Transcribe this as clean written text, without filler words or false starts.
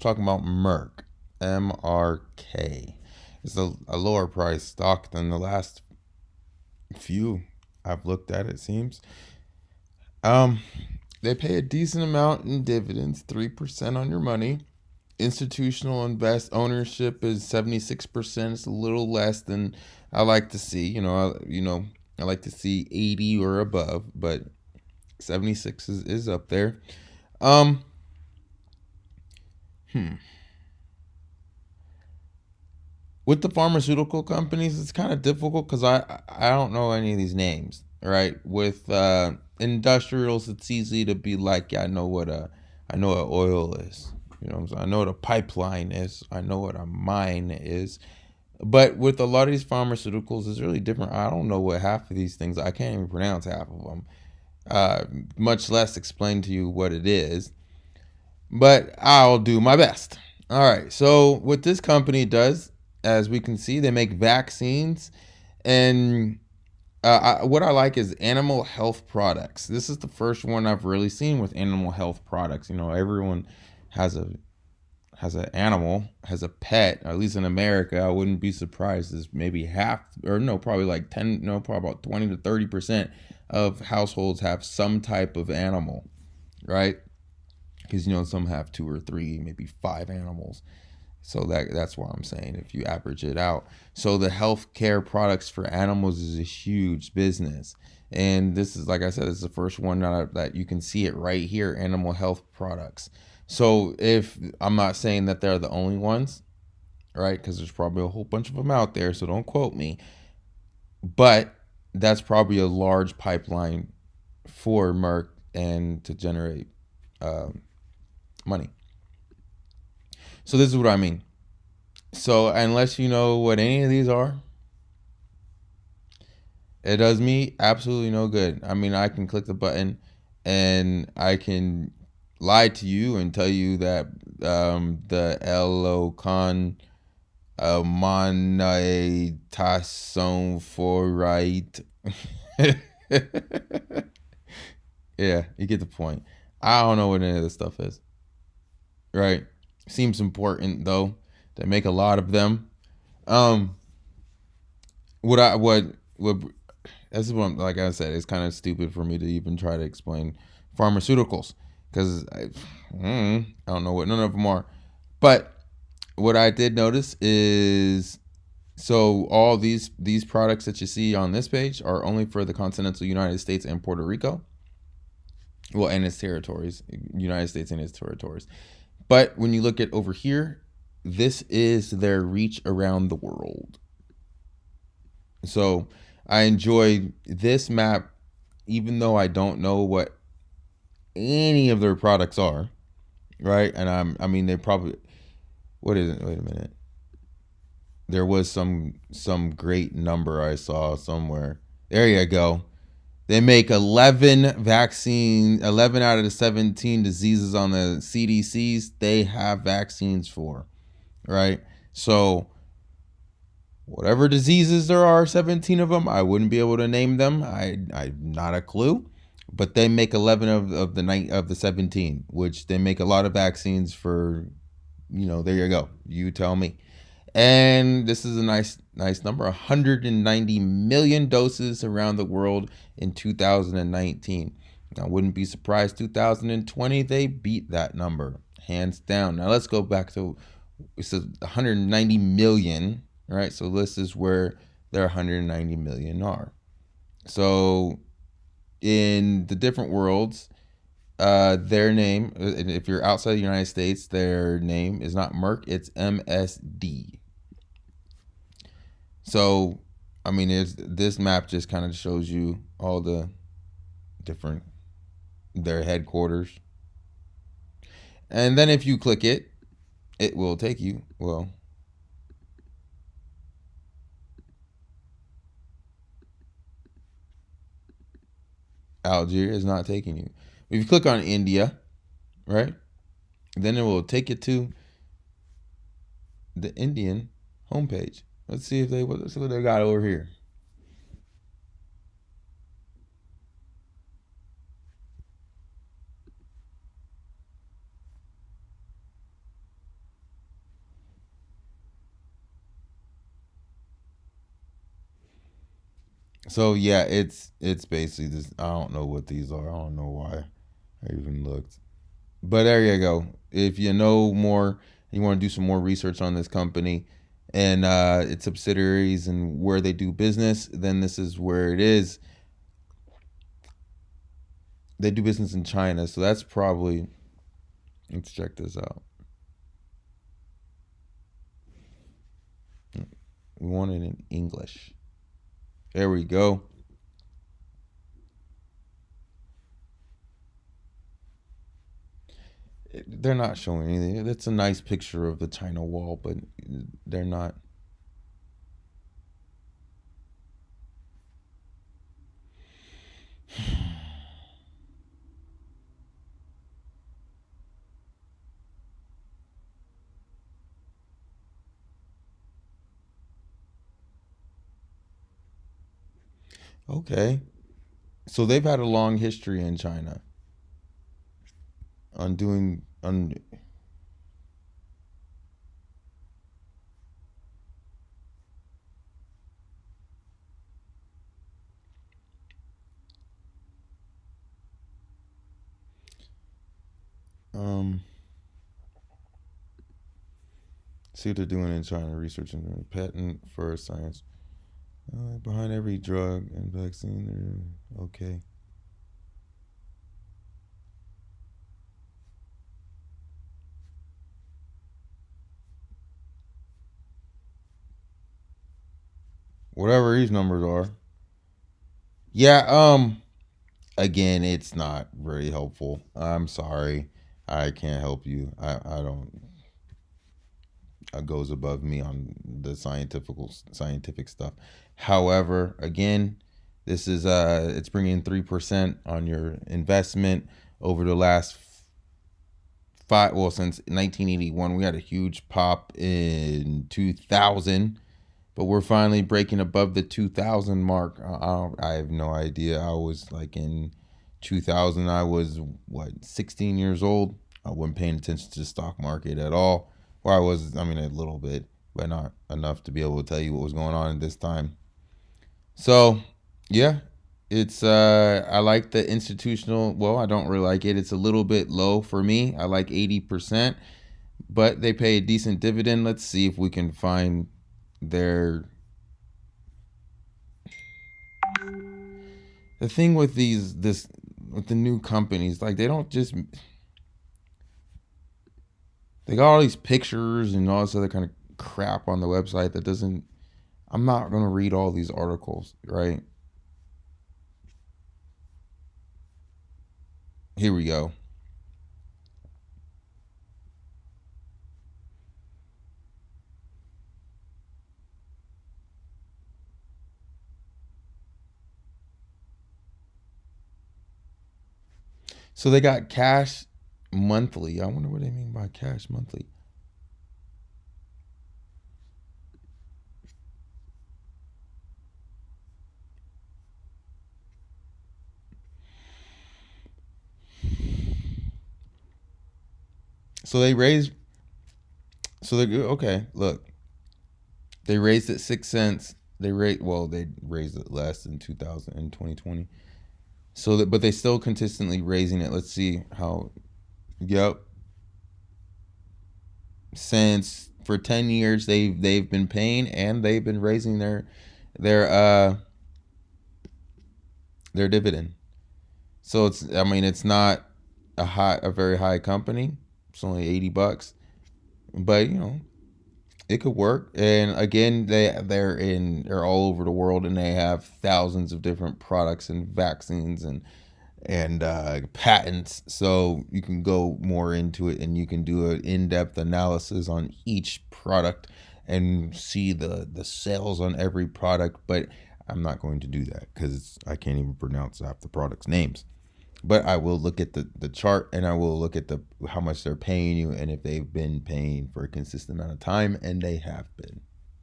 talking about Merck, MRK. It's a lower price stock than the last few I've looked at, it seems. Um, they pay a decent amount in dividends, 3% on your money. Institutional invest ownership is 76%. It's a little less than I like to see. I like to see 80 or above, but 76 is up there. Um, hmm. With the pharmaceutical companies, it's kind of difficult because I don't know any of these names. Right? With industrials, it's easy to be like, yeah, I know what oil is. I know what a pipeline is. I know what a mine is. But with a lot of these pharmaceuticals, it's really different. I don't know what half of these things. I can't even pronounce half of them. Much less explain to you what it is. But I'll do my best. All right. So what this company does, as we can see, they make vaccines, and what I like is animal health products. This is the first one I've really seen with animal health products. Everyone has a has a pet. At least in America, I wouldn't be surprised. Is maybe half, or no, probably like 10, no, probably about 20 to 30% of households have some type of animal, right? Because some have two or three, maybe five animals. So that's why I'm saying if you average it out. So the healthcare products for animals is a huge business. And this is, like I said, this is the first one that you can see it right here, animal health products. So if I'm not saying that they're the only ones, right? Because there's probably a whole bunch of them out there, so don't quote me. But that's probably a large pipeline for Merck and to generate money. So this is what I mean. So unless you know what any of these are, it does me absolutely no good. I mean, I can click the button and I can lie to you and tell you that the Elocon monetization for right. Yeah, you get the point. I don't know what any of this stuff is. Right? Seems important though. They make a lot of them. Um, what this is what, like I said, it's kind of stupid for me to even try to explain pharmaceuticals because I don't know what none of them are. But what I did notice is, so all these products that you see on this page are only for the continental United States and Puerto Rico. Well, and its territories, United States and its territories. But when you look at over here, this is their reach around the world. So I enjoy this map, even though I don't know what any of their products are, right? And I mean, they probably, what is it? Wait a minute. There was some great number I saw somewhere. There you go. They make 11 out of the 17 diseases on the CDCs, they have vaccines for, right? So whatever diseases there are, 17 of them, I wouldn't be able to name them. I'm not a clue. But they make 11 of the 17, which they make a lot of vaccines for, there you go. You tell me. And this is a nice number, 190 million doses around the world in 2019. I wouldn't be surprised 2020 they beat that number hands down. Now let's go back to, it says 190 million, right? So this is where their 190 million are. So in the different worlds, their name, if you're outside the United States, their name is not Merck, it's MSD. So, I mean, this map just kind of shows you all the different, their headquarters. And then if you click it, it will take you, well, Algeria is not taking you. If you click on India, right, then it will take you to the Indian homepage. Let's see what they got over here. So yeah, it's basically this. I don't know what these are. I don't know why I even looked. But there you go. If you know more, you want to do some more research on this company and its subsidiaries and where they do business, then this is where it is. They do business in China, so that's probably. Let's check this out. We want it in English. There we go. They're not showing anything. That's a nice picture of the China wall, but they're not. Okay. So they've had a long history in China on doing on. um See what they're doing in China, research and patent for science. Behind every drug and vaccine, okay. Whatever these numbers are. Yeah, again, it's not very helpful. I'm sorry. I can't help you. I don't. It goes above me on the scientific stuff. However, again, this is it's bringing 3% on your investment over the last five. Well, since 1981, we had a huge pop in 2000, but we're finally breaking above the 2000 mark. I have no idea. I was like in 2000. I was what 16 years old. I wasn't paying attention to the stock market at all. Or I was, I mean, a little bit, but not enough to be able to tell you what was going on at this time. So, yeah, it's I like the institutional. Well, I don't really like it. It's a little bit low for me. I like 80%, but they pay a decent dividend. Let's see if we can find their. The thing with with the new companies, like they don't just. They got all these pictures and all this other kind of crap on the website that doesn't. I'm not going to read all these articles, right? Here we go. So they got cash monthly. I wonder what they mean by cash monthly. So they raised. So they okay. Look, they raised it 6 cents. They rate well. They raised it less in 2000 and 2020. So that, but they still consistently raising it. Let's see how. Yep. Since for 10 years they've been paying and they've been raising their uh their dividend. So it's I mean it's not a very high company. It's only $80, but it could work. And again, they're all over the world and they have thousands of different products and vaccines and patents. So you can go more into it and you can do an in-depth analysis on each product and see the sales on every product. But I'm not going to do that because I can't even pronounce half the products' names. But I will look at the chart and I will look at the how much they're paying you and if they've been paying for a consistent amount of time, and they have been.